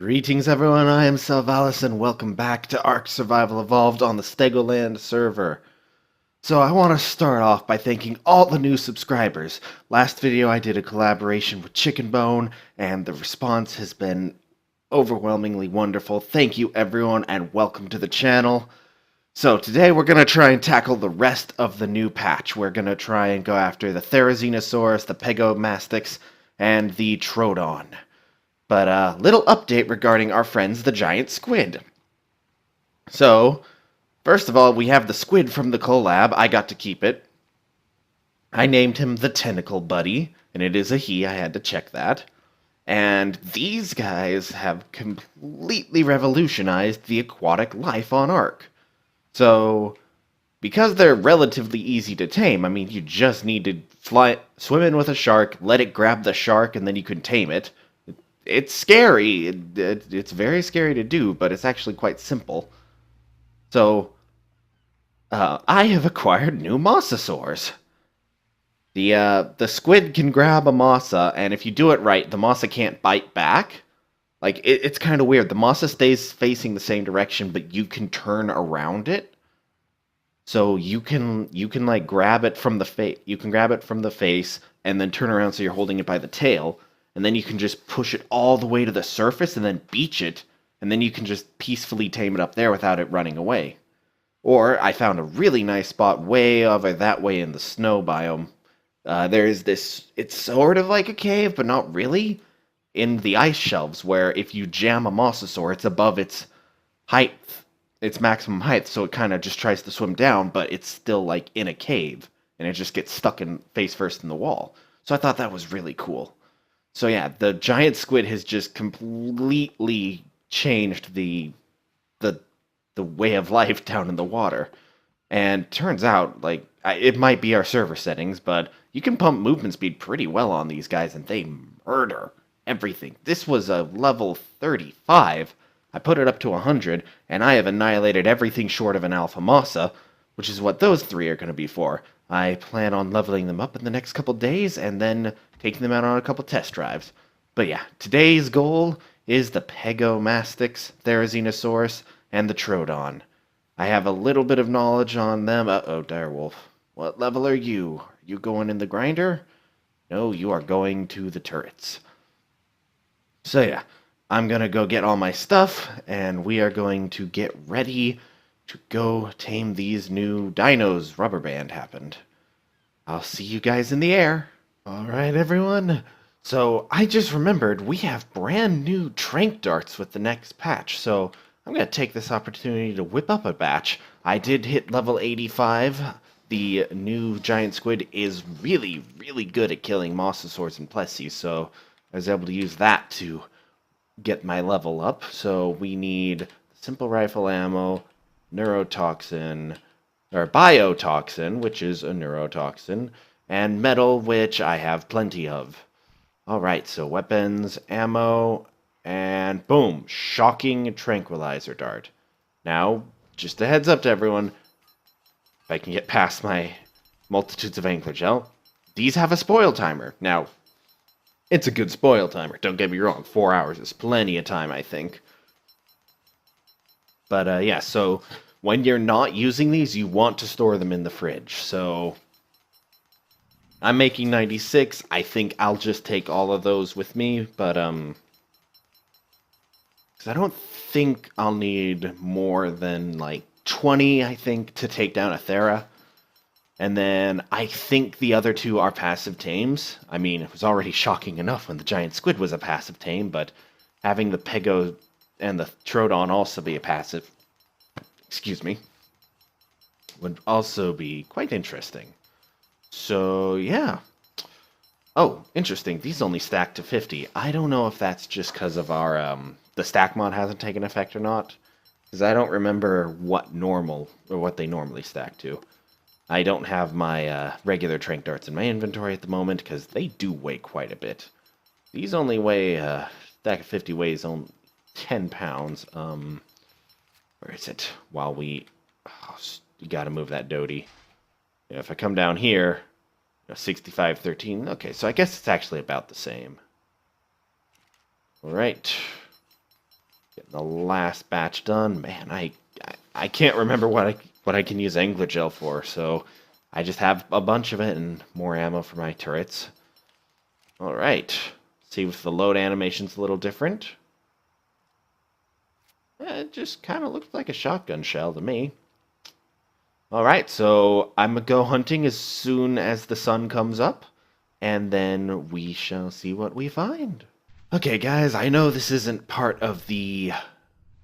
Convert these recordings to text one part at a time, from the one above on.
Greetings everyone, I am Selvalis and welcome back to ARK Survival Evolved on the Stegoland server. So I want to start off by thanking all the new subscribers. Last video I did a collaboration with Chicken Bone and the response has been overwhelmingly wonderful. Thank you everyone and welcome to the channel. So today we're going to try and tackle the rest of the new patch. We're going to try and go after the Thera, the Pega Mastic, and the Troodon. But a little update regarding our friends the giant squid. So, first of all, we have the squid from the collab. I got to keep it. I named him the Tentacle Buddy, and it is a he. I had to check that. And these guys have completely revolutionized the aquatic life on ARK. So, because they're relatively easy to tame, I mean, you just need to swim in with a shark, let it grab the shark, and then you can tame it. It's scary. It's very scary to do, but it's actually quite simple. So, I have acquired new Mosasaurs. The squid can grab a Mosa, and if you do it right, the Mosa can't bite back. Like, it's kind of weird. The Mosa stays facing the same direction, but you can turn around it. So you can like grab it from the face. You can grab it from the face, and then turn around so you're holding it by the tail. And then you can just push it all the way to the surface and then beach it, and then you can just peacefully tame it up there without it running away. Or I found a really nice spot way over that way in the snow biome. There is this, it's sort of like a cave, but not really, in the ice shelves, where if you jam a mosasaur, it's above its height, its maximum height, so it kind of just tries to swim down, but it's still like in a cave, and it just gets stuck in face first in the wall. So I thought that was really cool. So yeah, the giant squid has just completely changed the way of life down in the water. And turns out, like, it might be our server settings, but you can pump movement speed pretty well on these guys, and they murder everything. This was a level 35. I put it up to 100, and I have annihilated everything short of an Alpha Massa, which is what those three are going to be for. I plan on leveling them up in the next couple days, and then taking them out on a couple test drives. But yeah, today's goal is the Pega Mastic, Thera, and the Troodon. I have a little bit of knowledge on them. Uh-oh, direwolf. What level are you? Are you going in the grinder? No, you are going to the turrets. So yeah, I'm going to go get all my stuff, and we are going to get ready to go tame these new dinos. Rubber band happened. I'll see you guys in the air. Alright everyone, so I just remembered we have brand new trank darts with the next patch, so I'm going to take this opportunity to whip up a batch. I did hit level 85. The new giant squid is really, really good at killing mosasaurs and plesies, so I was able to use that to get my level up. So we need simple rifle ammo, neurotoxin, or biotoxin, which is a neurotoxin, and metal, which I have plenty of. Alright, so weapons, ammo, and boom, shocking tranquilizer dart. Now, just a heads up to everyone, if I can get past my multitudes of angler gel, these have a spoil timer. Now, it's a good spoil timer, don't get me wrong, 4 hours is plenty of time, I think. But yeah, so when you're not using these, you want to store them in the fridge. So I'm making 96. I think I'll just take all of those with me, but because I don't think I'll need more than like 20, I think, to take down a Thera. And then I think the other two are passive tames. I mean, it was already shocking enough when the giant squid was a passive tame, but having the Pego and the Troodon also be a passive, excuse me, would also be quite interesting. So, yeah. Oh, interesting. These only stack to 50. I don't know if that's just because of our, the stack mod hasn't taken effect or not. Because I don't remember what they normally stack to. I don't have my regular trank darts in my inventory at the moment because they do weigh quite a bit. These only weigh, stack of 50 weighs only 10 pounds. Where is it? While we... Oh, you gotta move that doty. If I come down here, 6513. Okay, so I guess it's actually about the same. All right. Getting the last batch done. Man, I can't remember what I can use angler gel for, so I just have a bunch of it and more ammo for my turrets. All right. See if the load animation's a little different. It just kind of looks like a shotgun shell to me. All right, so I'm gonna go hunting as soon as the sun comes up, and then we shall see what we find. Okay, guys, I know this isn't part of the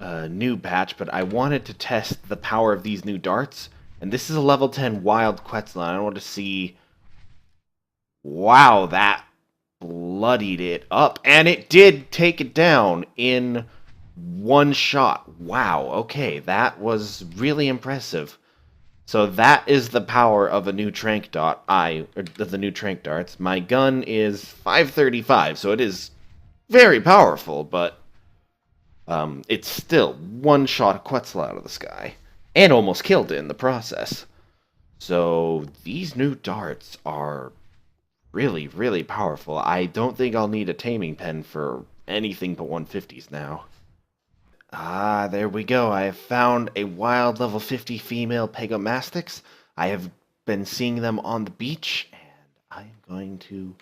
new patch, but I wanted to test the power of these new darts, and this is a level 10 wild Quetzalon. I want to see... Wow, that bloodied it up, and it did take it down in one shot. Wow, okay, that was really impressive. So that is the power of a new trank dart. The new trank darts. My gun is 535, so it is very powerful, but it's still one shot of Quetzal out of the sky, and almost killed it in the process. So these new darts are really, really powerful. I don't think I'll need a taming pen for anything but 150s now. Ah, there we go. I have found a wild level 50 female Pega Mastics. I have been seeing them on the beach, and I am going to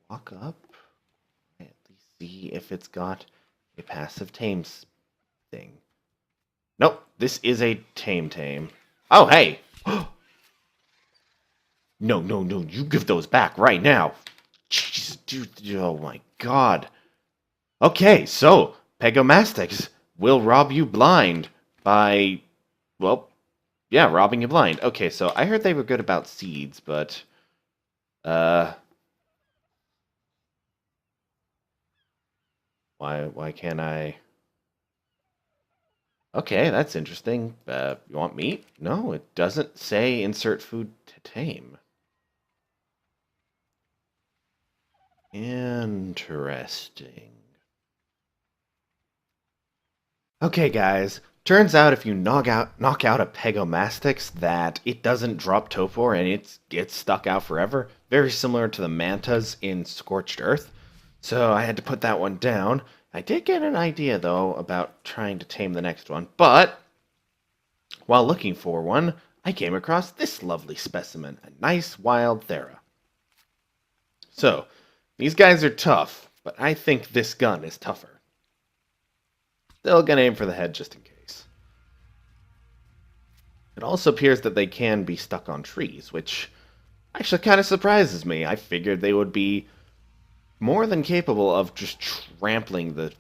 walk up and at least see if it's got a passive tame thing. Nope, this is a tame. Oh, hey! No, you give those back right now. Jeez, dude, oh my god. Okay, so, Pega Mastics will rob you blind by, well, yeah, robbing you blind. Okay, so I heard they were good about seeds, but, why can't I? Okay, that's interesting. You want meat? No, it doesn't say insert food to tame. Interesting. Okay, guys. Turns out if you knock out a Pegomastix that it doesn't drop Topor and it gets stuck out forever. Very similar to the Mantas in Scorched Earth. So I had to put that one down. I did get an idea, though, about trying to tame the next one. But while looking for one, I came across this lovely specimen. A nice wild Thera. So, these guys are tough, but I think this gun is tougher. Still gonna aim for the head just in case. It also appears that they can be stuck on trees, which actually kind of surprises me. I figured they would be more than capable of just trampling the...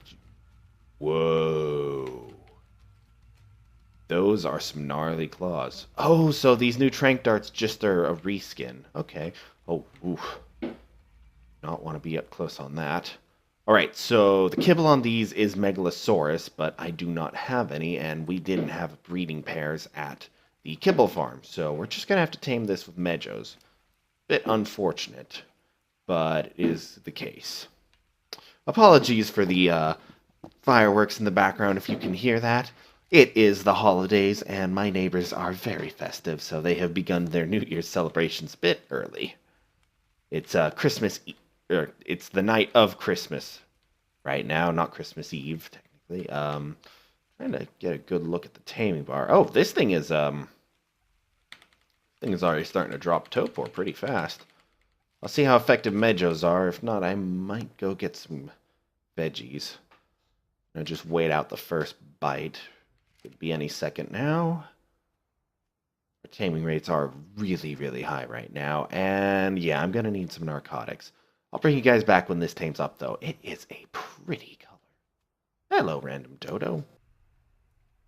Whoa. Those are some gnarly claws. Oh, so these new trank darts just are a reskin. Okay. Oh, oof. Not want to be up close on that. Alright, so the kibble on these is Megalosaurus, but I do not have any, and we didn't have breeding pairs at the kibble farm, so we're just going to have to tame this with Medjos. Bit unfortunate, but it is the case. Apologies for the fireworks in the background if you can hear that. It is the holidays, and my neighbors are very festive, so they have begun their New Year's celebrations a bit early. It's Christmas Eve. It's the night of Christmas right now, not Christmas Eve, technically. Trying to get a good look at the taming bar. Oh, this thing is already starting to drop Topor pretty fast. I'll see how effective Medjos are. If not, I might go get some veggies. I'll just wait out the first bite. Could be any second now. Our taming rates are really, really high right now. And yeah, I'm going to need some narcotics. I'll bring you guys back when this tames up, though. It is a pretty color. Hello, random dodo.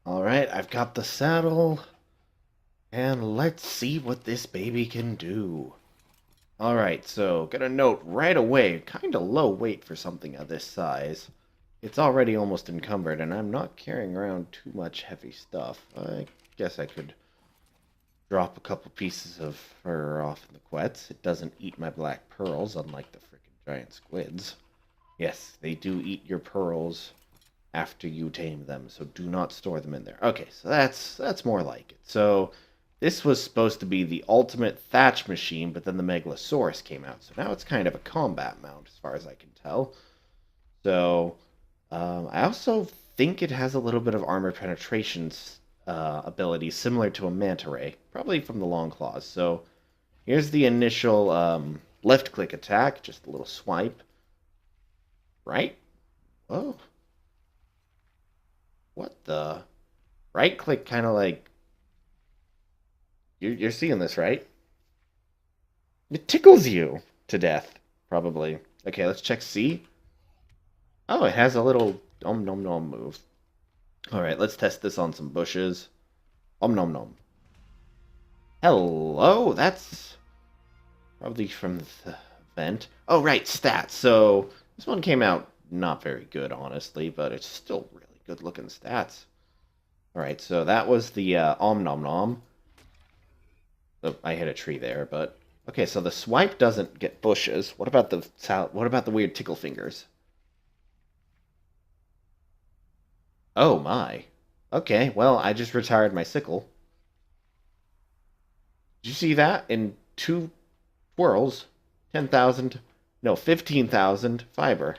Alright, I've got the saddle. And let's see what this baby can do. Alright, so, gonna note right away, kind of low weight for something of this size. It's already almost encumbered, and I'm not carrying around too much heavy stuff. I guess I could drop a couple pieces of fur off in the quets. It doesn't eat my black pearls, unlike the freaking giant squids. Yes, they do eat your pearls after you tame them, so do not store them in there. Okay, so that's more like it. So this was supposed to be the ultimate thatch machine, but then the Megalosaurus came out, so now it's kind of a combat mount, as far as I can tell. So I also think it has a little bit of armor penetration ability similar to a manta ray, probably from the long claws. So here's the initial left click attack, just a little swipe. Right? Oh, what the? Right click kind of like you're seeing this, right? It tickles you to death, probably. Okay, let's check C. Oh, it has a little om nom nom move. All right, let's test this on some bushes. Om nom nom. Hello, that's probably from the vent. Oh, right, stats. So this one came out not very good, honestly, but it's still really good looking stats. All right, so that was the om nom nom. Oh, I hit a tree there, but okay. So the swipe doesn't get bushes. What about the weird tickle fingers? Oh my. Okay, well I just retired my sickle. Did you see that in two twirls? 10,000, no, 15,000 fiber.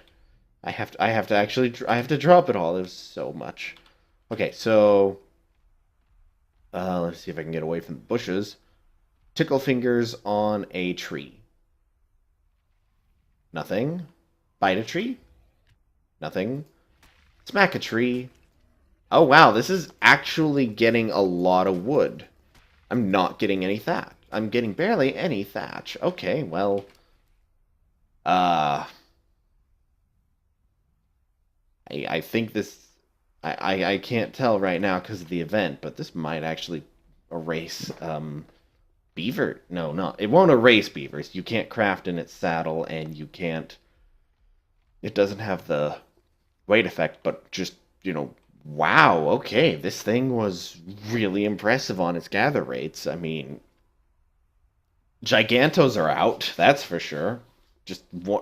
I have to drop it all. It was so much. Okay, so let's see if I can get away from the bushes. Tickle fingers on a tree. Nothing. Bite a tree. Nothing. Smack a tree. Oh wow, this is actually getting a lot of wood. I'm not getting any thatch. I'm getting barely any thatch. Okay, well, uh, I think this. I can't tell right now because of the event, but this might actually erase beaver. No, no, it won't erase beavers. You can't craft in its saddle, and you can't. It doesn't have the weight effect, but just wow. Okay, this thing was really impressive on its gather rates. I mean, Gigantos are out, that's for sure.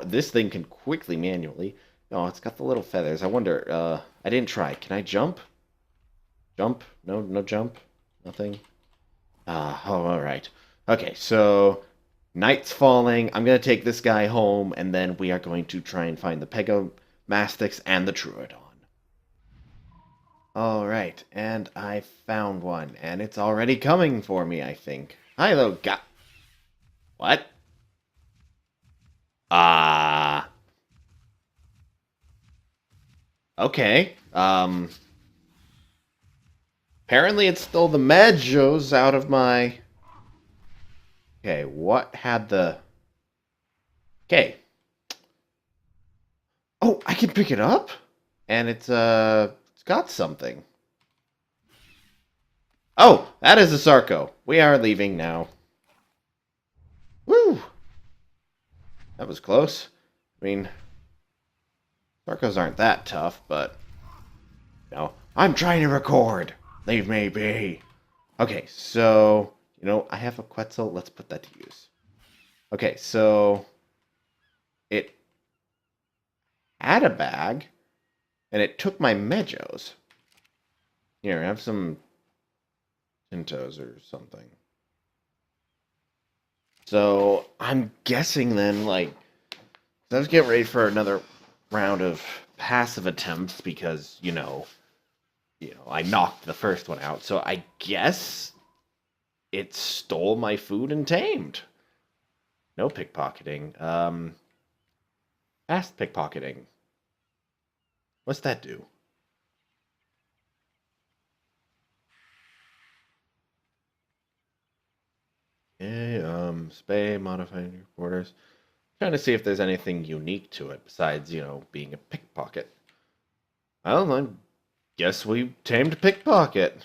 This thing can quickly manually. Oh, it's got the little feathers. I wonder. I didn't try. Can I jump? Jump? No, no jump. Nothing. Ah, oh, all right. Okay, so night's falling. I'm gonna take this guy home, and then we are going to try and find the Pega Mastics and the Troodon. All right, and I found one, and it's already coming for me, I think. Hi, little guy. What? Ah. Okay. Apparently it stole the Medjos out of my... Okay, what had the... Okay. Oh, I can pick it up? And it's got something. Oh, that is Asarco. We are leaving now. Woo! That was close. I mean, Sarcos aren't that tough, but... No. I'm trying to record. Leave me be. Okay, so... I have a Quetzal. Let's put that to use. Okay, so... It had a bag, and it took my Medjos. Here, have some Tintos or something. So, I'm guessing then, like... Let's get ready for another round of passive attempts because, I knocked the first one out. So I guess it stole my food and tamed. No pickpocketing. Fast pickpocketing. What's that do? Okay, spay, modifying your borders. Trying to see if there's anything unique to it besides, being a pickpocket. Well, I guess we tamed pickpocket.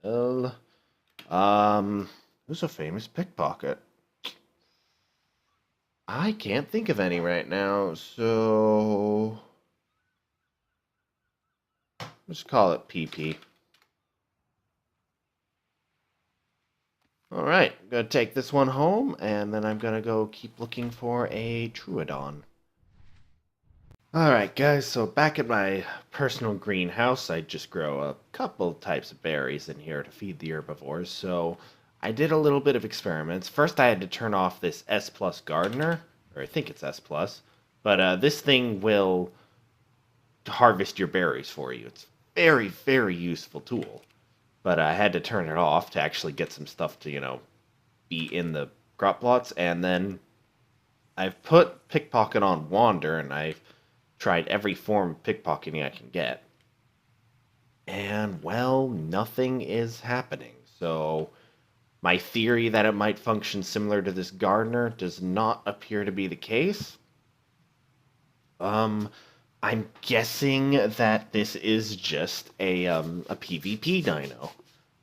Well, who's a famous pickpocket? I can't think of any right now, so let's call it PP. Alright, I'm going to take this one home, and then I'm going to go keep looking for a Troodon. Alright guys, so back at my personal greenhouse, I just grow a couple types of berries in here to feed the herbivores, so I did a little bit of experiments. First I had to turn off this S Plus gardener, or I think it's S Plus, but this thing will harvest your berries for you. It's very, very useful tool. But I had to turn it off to actually get some stuff to, be in the crop plots. And then I've put pickpocket on wander, and I've tried every form of pickpocketing I can get. And, well, nothing is happening. So my theory that it might function similar to this gardener does not appear to be the case. I'm guessing that this is just a PvP dino,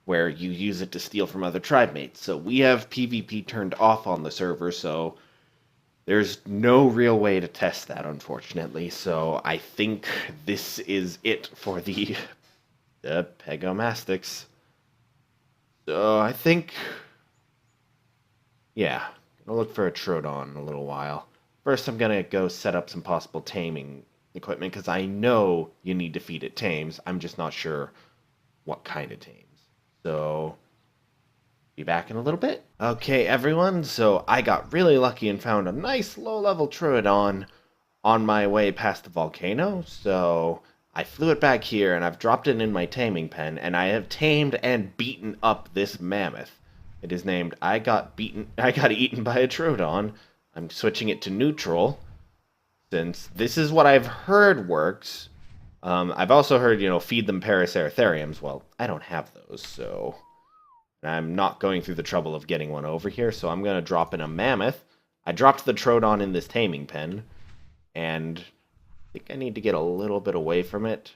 where you use it to steal from other tribe mates. So we have PvP turned off on the server, so there's no real way to test that, unfortunately. So I think this is it for the Pega Mastics. So I think, yeah, gonna look for a Troodon in a little while. First, I'm gonna go set up some possible taming equipment, because I know you need to feed it tames. I'm just not sure what kind of tames. So, be back in a little bit. Okay, everyone, so I got really lucky and found a nice low-level Troodon on my way past the volcano. So, I flew it back here, and I've dropped it in my taming pen, and I have tamed and beaten up this mammoth. It is named I Got Eaten by a Troodon. I'm switching it to neutral, since this is what I've heard works. I've also heard, feed them Paraceratheriums. Well, I don't have those, so I'm not going through the trouble of getting one over here, so I'm going to drop in a mammoth. I dropped the Troodon in this taming pen, and I think I need to get a little bit away from it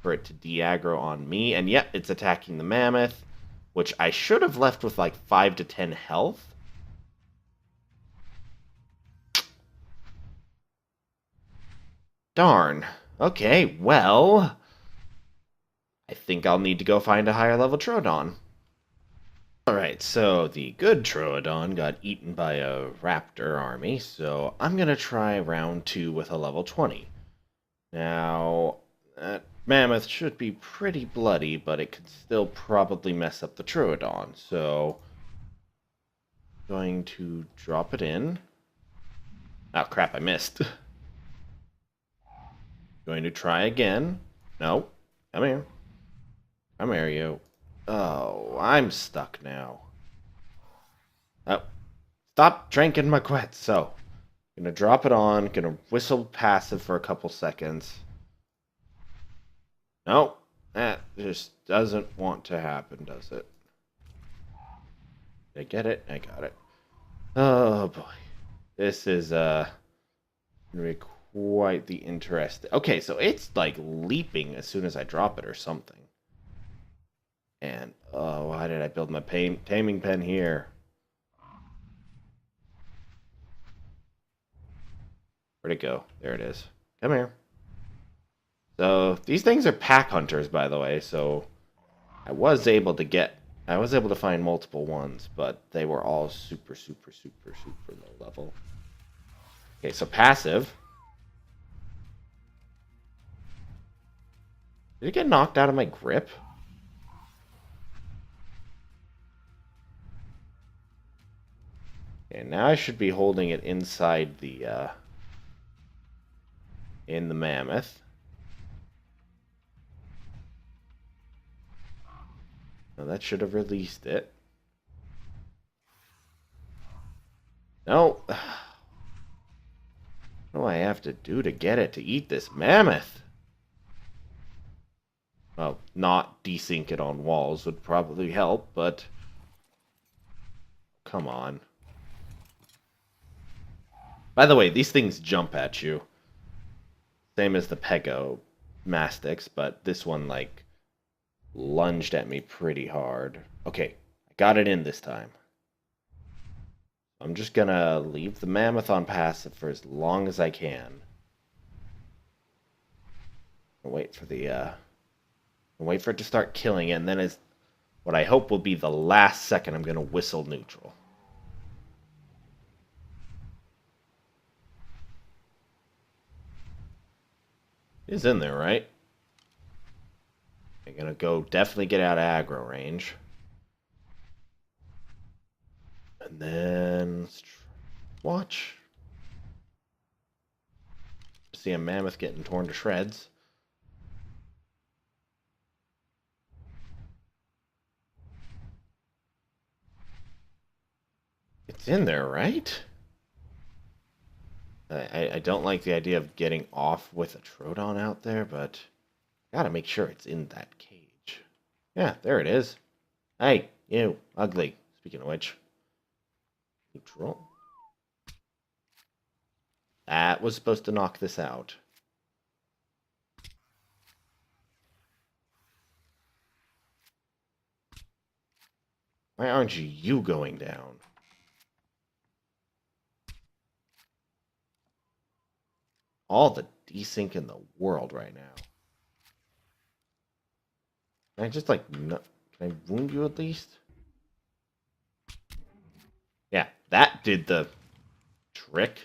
for it to de-aggro on me. And yep, it's attacking the mammoth, which I should have left with like 5 to 10 health. Darn. Okay, well, I think I'll need to go find a higher level Troodon. Alright, so the good Troodon got eaten by a raptor army, so I'm going to try round 2 with a level 20. Now, that mammoth should be pretty bloody, but it could still probably mess up the Troodon, so I'm going to drop it in. Oh crap, I missed. Going to try again. No, come here. Come here, you. Oh, I'm stuck now. Oh, stop drinking my quet. So, gonna drop it on. Gonna whistle passive for a couple seconds. No, that just doesn't want to happen, does it? Did I get it? I got it. Oh boy, this is gonna be quite the interesting. Okay, so it's like leaping as soon as I drop it or something. And oh, why did I build my taming pen here? Where'd it go? There it is. Come here. So these things are pack hunters, by the way. So I was able to find multiple ones, but they were all super, super, super, super low level. Okay, so passive. Did it get knocked out of my grip? Okay, now I should be holding it inside the in the mammoth. Now that should have released it. No. What do I have to do to get it to eat this mammoth? Well, not desync it on walls would probably help, but come on. By the way, these things jump at you. Same as the Pega Mastics, but this one, like, lunged at me pretty hard. Okay, I got it in this time. I'm just gonna leave the mammoth on passive for as long as I can. Wait for it to start killing it, and then is what I hope will be the last second I'm gonna whistle neutral. It's in there, right? I'm gonna go definitely get out of aggro range. And then watch. see a mammoth getting torn to shreds. It's in there, right? I don't like the idea of getting off with a Troodon out there, but gotta make sure it's in that cage. Yeah, there it is. Hey, you, ugly. Speaking of which. Neutral. That was supposed to knock this out. Why aren't you going down? All the desync in the world right now. Can I just like, no, can I wound you at least? Yeah, that did the trick.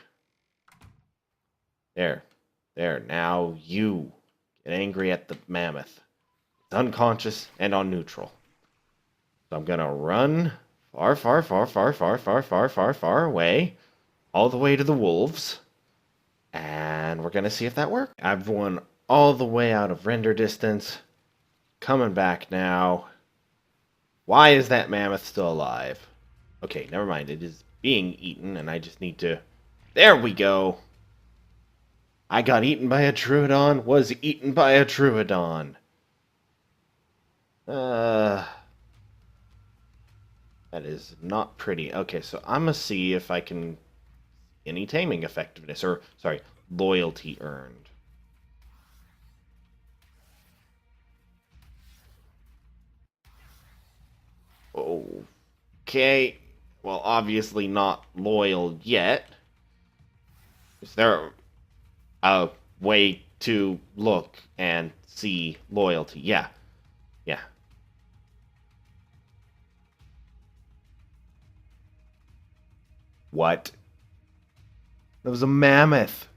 There. Now you get angry at the mammoth. It's unconscious and on neutral. So I'm gonna run far away, all the way to the wolves, and we're gonna see if that works. I've won all the way out of render distance. Coming back now. Why is that mammoth still alive? Okay, never mind. It is being eaten, and I just need to... There we go! I got eaten by a Troodon, was eaten by a Troodon. That is not pretty. Okay, so I'm gonna see if I can... Any taming effectiveness, or, sorry, loyalty earned. Okay, well, obviously not loyal yet. Is there a way to look and see loyalty? Yeah. What? That was a mammoth.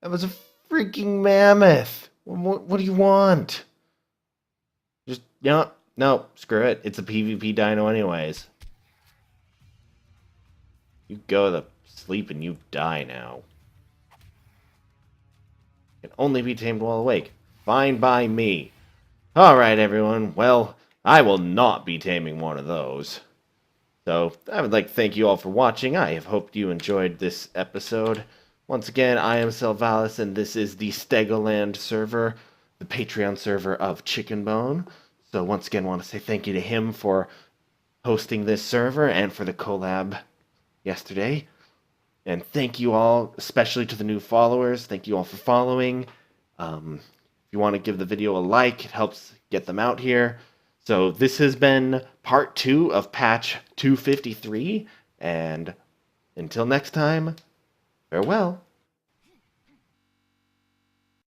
That was a freaking mammoth. What do you want? Just, no, screw it. It's a PvP dino anyways. You go to sleep and you die now. Can only be tamed while awake. Fine by me. Alright, everyone. Well, I will not be taming one of those. So, I would like to thank you all for watching. I have hoped you enjoyed this episode. Once again, I am Selvalis, and this is the Stegoland server, the Patreon server of Chicken Bone. So once again, I want to say thank you to him for hosting this server and for the collab yesterday. And thank you all, especially to the new followers. Thank you all for following. If you want to give the video a like, it helps get them out here. So this has been part 2 of patch 253. And until next time, farewell.